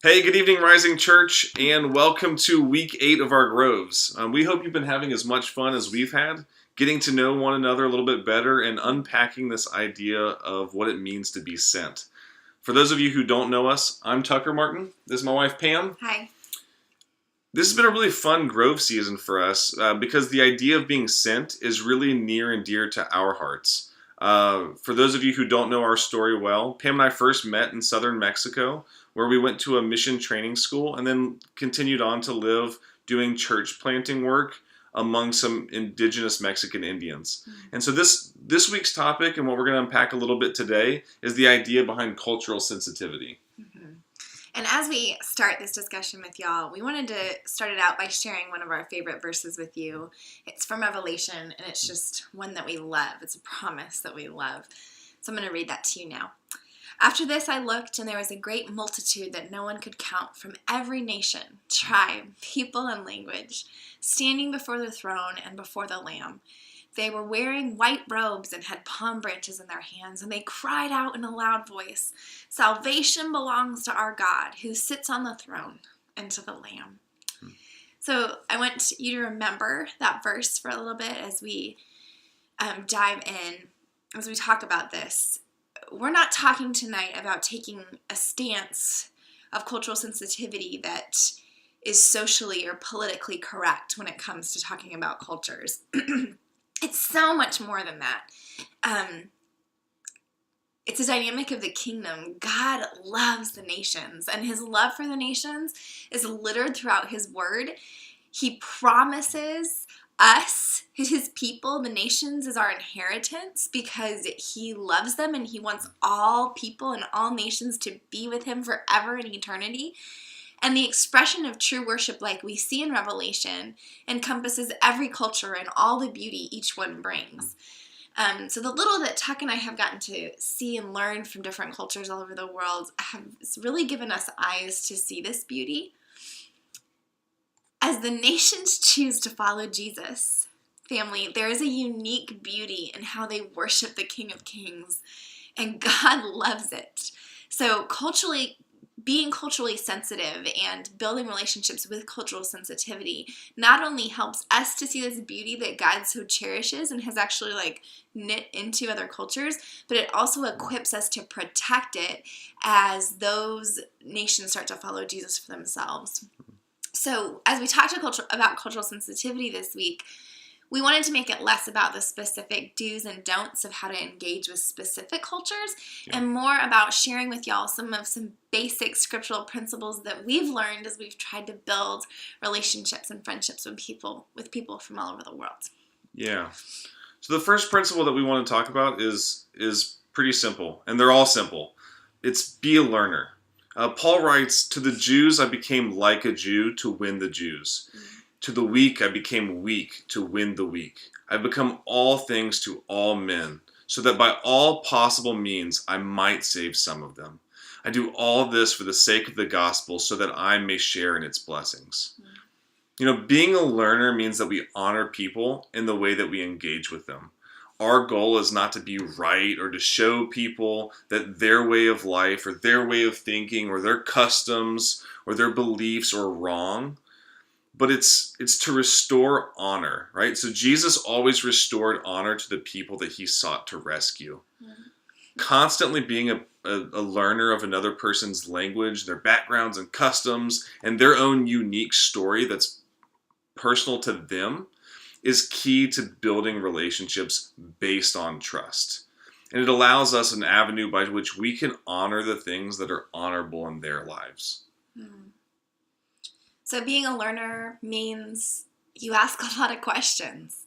Hey, good evening, Rising Church, and welcome to week 8 of our Groves. We hope you've been having as much fun as we've had, getting to know one another a little bit better and unpacking this idea of what it means to be sent. For those of you who don't know us, I'm Tucker Martin. This is my wife, Pam. Hi. This has been a really fun Grove season for us because the idea of being sent is really near and dear to our hearts. For those of you who don't know our story well, Pam and I first met in southern Mexico, where we went to a mission training school and then continued on to live doing church planting work among some indigenous Mexican Indians. And so this week's topic and what we're going to unpack a little bit today is the idea behind cultural sensitivity. And as we start this discussion with y'all, we wanted to start it out by sharing one of our favorite verses with you. It's from Revelation, and it's just one that we love. It's a promise that we love. So I'm going to read that to you now. After this I looked, and there was a great multitude that no one could count from every nation, tribe, people, and language, standing before the throne and before the Lamb. They were wearing white robes and had palm branches in their hands, and they cried out in a loud voice, "Salvation belongs to our God, who sits on the throne, and to the Lamb." So I want you to remember that verse for a little bit as we dive in, as we talk about this. We're not talking tonight about taking a stance of cultural sensitivity that is socially or politically correct when it comes to talking about cultures. It's so much more than that. It's a dynamic of the kingdom. God loves the nations, and his love for the nations is littered throughout his word. He promises us, his people, the nations, is our inheritance because he loves them and he wants all people and all nations to be with him forever in eternity. And the expression of true worship, like we see in Revelation, encompasses every culture and all the beauty each one brings. So the little that Tuck and I have gotten to see and learn from different cultures all over the world has really given us eyes to see this beauty. As the nations choose to follow Jesus, family, there is a unique beauty in how they worship the King of Kings, and God loves it. So being culturally sensitive and building relationships with cultural sensitivity not only helps us to see this beauty that God so cherishes and has actually knit into other cultures, but it also equips us to protect it as those nations start to follow Jesus for themselves. So as we talked about cultural sensitivity this week, we wanted to make it less about the specific do's and don'ts of how to engage with specific cultures and more about sharing with y'all some basic scriptural principles that we've learned as we've tried to build relationships and friendships with people from all over the world. Yeah. So the first principle that we want to talk about is pretty simple, and they're all simple. It's be a learner. Paul writes, "To the Jews I became like a Jew to win the Jews. To the weak I became weak to win the weak. I've become all things to all men, so that by all possible means I might save some of them. I do all this for the sake of the gospel, so that I may share in its blessings." Being a learner means that we honor people in the way that we engage with them. Our goal is not to be right or to show people that their way of life or their way of thinking or their customs or their beliefs are wrong. But it's to restore honor, right? So Jesus always restored honor to the people that he sought to rescue. Constantly being a learner of another person's language, their backgrounds and customs, and their own unique story that's personal to them is key to building relationships based on trust. And it allows us an avenue by which we can honor the things that are honorable in their lives. So being a learner means you ask a lot of questions.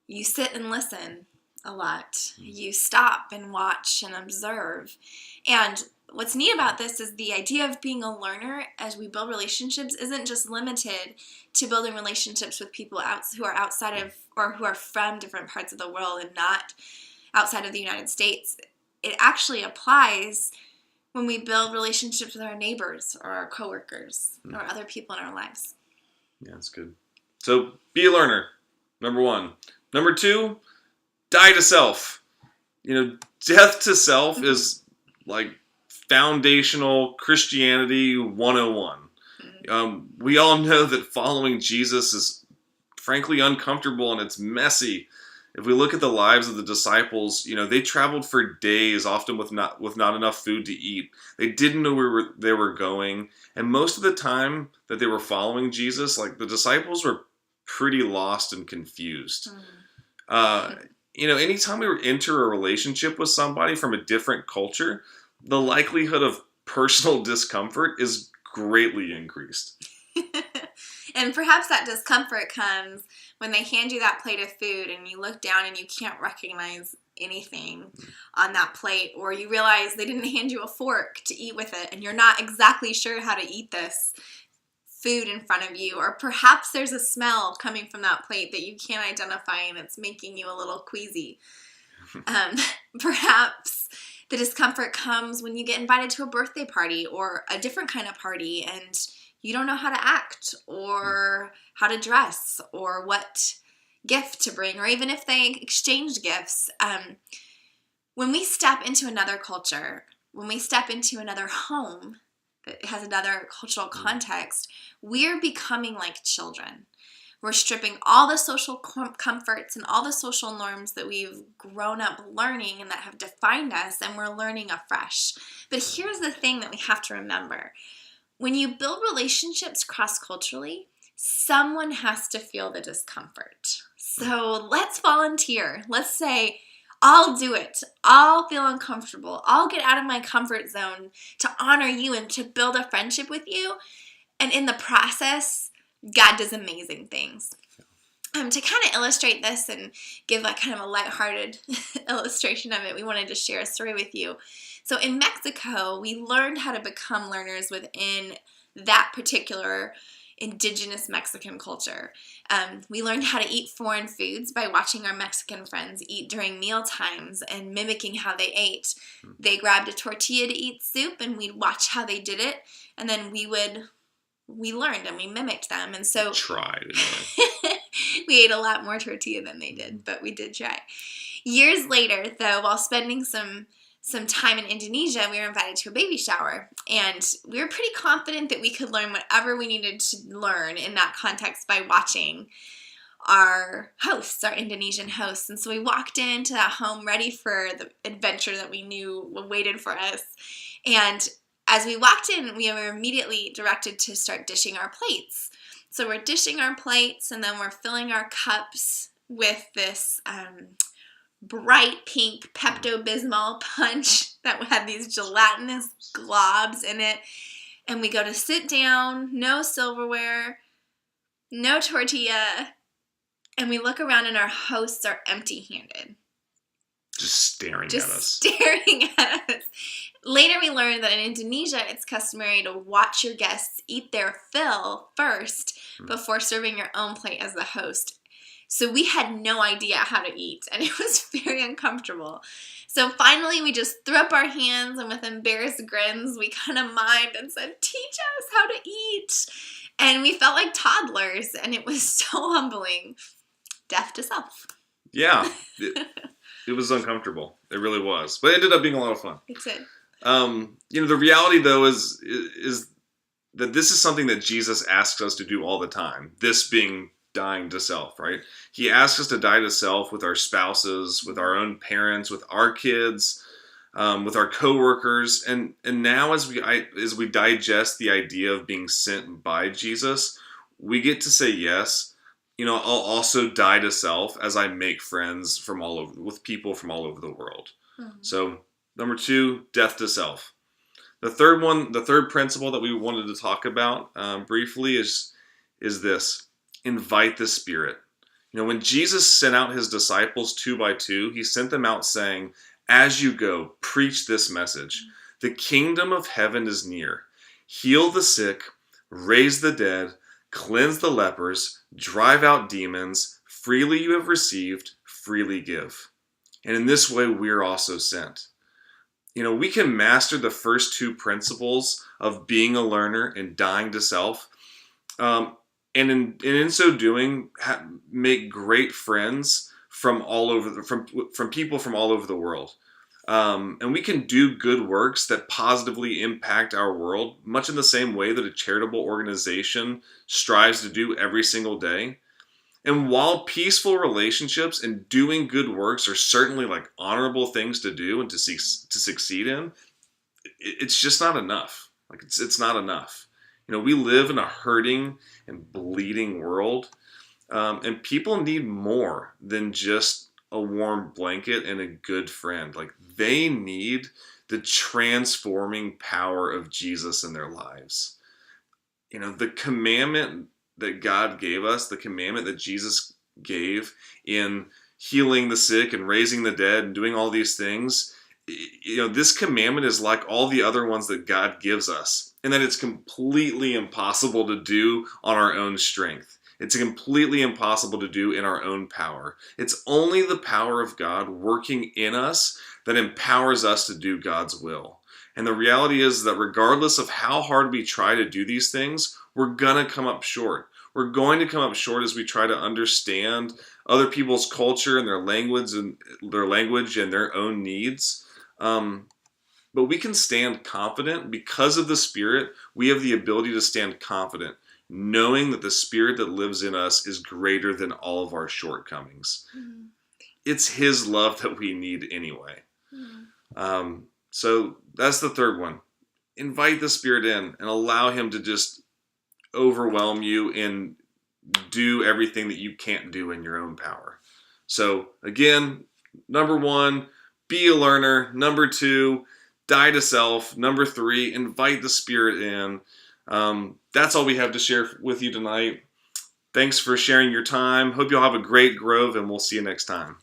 You sit and listen a lot. You stop and watch and observe. And what's neat about this is the idea of being a learner as we build relationships isn't just limited to building relationships with people who are outside of or who are from different parts of the world and not outside of the United States. It actually applies when we build relationships with our neighbors or our coworkers or other people in our lives. Yeah, that's good. So be a learner, number 1. Number 2, die to self. Death to self is like foundational Christianity 101. We all know that following Jesus is frankly uncomfortable and it's messy. If we look at the lives of the disciples, they traveled for days, often with not enough food to eat. They didn't know where they were going, and most of the time that they were following Jesus, like the disciples were pretty lost and confused. Anytime we enter a relationship with somebody from a different culture, the likelihood of personal discomfort is greatly increased. And perhaps that discomfort comes when they hand you that plate of food and you look down and you can't recognize anything on that plate, or you realize they didn't hand you a fork to eat with it and you're not exactly sure how to eat this food in front of you, or perhaps there's a smell coming from that plate that you can't identify and it's making you a little queasy. Perhaps the discomfort comes when you get invited to a birthday party or a different kind of party and you don't know how to act or how to dress or what gift to bring, or even if they exchange gifts. When we step into another culture, when we step into another home that has another cultural context, we're becoming like children. We're stripping all the social comforts and all the social norms that we've grown up learning and that have defined us, and we're learning afresh. But here's the thing that we have to remember. When you build relationships cross-culturally, someone has to feel the discomfort. So let's volunteer. Let's say, I'll do it. I'll feel uncomfortable. I'll get out of my comfort zone to honor you and to build a friendship with you. And in the process, God does amazing things. To kind of illustrate this and give a kind of a lighthearted illustration of it, we wanted to share a story with you. So in Mexico, we learned how to become learners within that particular indigenous Mexican culture. We learned how to eat foreign foods by watching our Mexican friends eat during meal times and mimicking how they ate. They grabbed a tortilla to eat soup and we'd watch how they did it, and then we learned and we mimicked them. And so tried. We ate a lot more tortilla than they did, but we did try. Years later, though, while spending some time in Indonesia, we were invited to a baby shower, and we were pretty confident that we could learn whatever we needed to learn in that context by watching our hosts, our Indonesian hosts. And so we walked into that home ready for the adventure that we knew waited for us. And as we walked in, we were immediately directed to start dishing our plates. So we're dishing our plates, and then we're filling our cups with this bright pink Pepto-Bismol punch that had these gelatinous globs in it. And we go to sit down, no silverware, no tortilla, and we look around and our hosts are empty-handed. Just staring at us. Staring at us. Later we learned that in Indonesia, it's customary to watch your guests eat their fill first before serving your own plate as the host. So we had no idea how to eat, and it was very uncomfortable. So finally, we just threw up our hands, and with embarrassed grins, we kind of mimed and said, "Teach us how to eat." And we felt like toddlers, and it was so humbling. Death to self. Yeah, it was uncomfortable. It really was, but it ended up being a lot of fun. It did. The reality though is that this is something that Jesus asks us to do all the time. This being dying to self, right? He asks us to die to self with our spouses, with our own parents, with our kids, with our coworkers, and now as we digest the idea of being sent by Jesus, we get to say yes. I'll also die to self as I make friends with people from all over the world. Mm-hmm. So, number 2, death to self. The third principle that we wanted to talk about briefly is this: invite the Spirit. When Jesus sent out his disciples 2 by 2, he sent them out saying, "As you go, preach this message. The kingdom of heaven is near. Heal the sick, raise the dead, cleanse the lepers, drive out demons. Freely you have received, freely give." And in this way, we're also sent. We can master the first 2 principles of being a learner and dying to self. And in so doing, make great friends from all over from people from all over the world. And we can do good works that positively impact our world, much in the same way that a charitable organization strives to do every single day. And while peaceful relationships and doing good works are certainly like honorable things to do and to succeed in, it's just not enough. Like it's not enough. We live in a hurting and bleeding world, and people need more than just a warm blanket and a good friend. Like they need the transforming power of Jesus in their lives. The commandment that God gave us, the commandment that Jesus gave in healing the sick and raising the dead and doing all these things, this commandment is like all the other ones that God gives us, and that it's completely impossible to do on our own strength. It's completely impossible to do in our own power. It's only the power of God working in us that empowers us to do God's will. And the reality is that regardless of how hard we try to do these things, we're going to come up short. We're going to come up short as we try to understand other people's culture and their language and their own needs. But we can stand confident because of the Spirit. We have the ability to stand confident, knowing that the Spirit that lives in us is greater than all of our shortcomings. Mm-hmm. It's His love that we need anyway. Mm-hmm. So that's the third one. Invite the Spirit in and allow Him to just overwhelm you and do everything that you can't do in your own power. So again, number 1, be a learner. Number 2, die to self. Number 3, invite the Spirit in. That's all we have to share with you tonight. Thanks for sharing your time. Hope you'll have a great Grove, and we'll see you next time.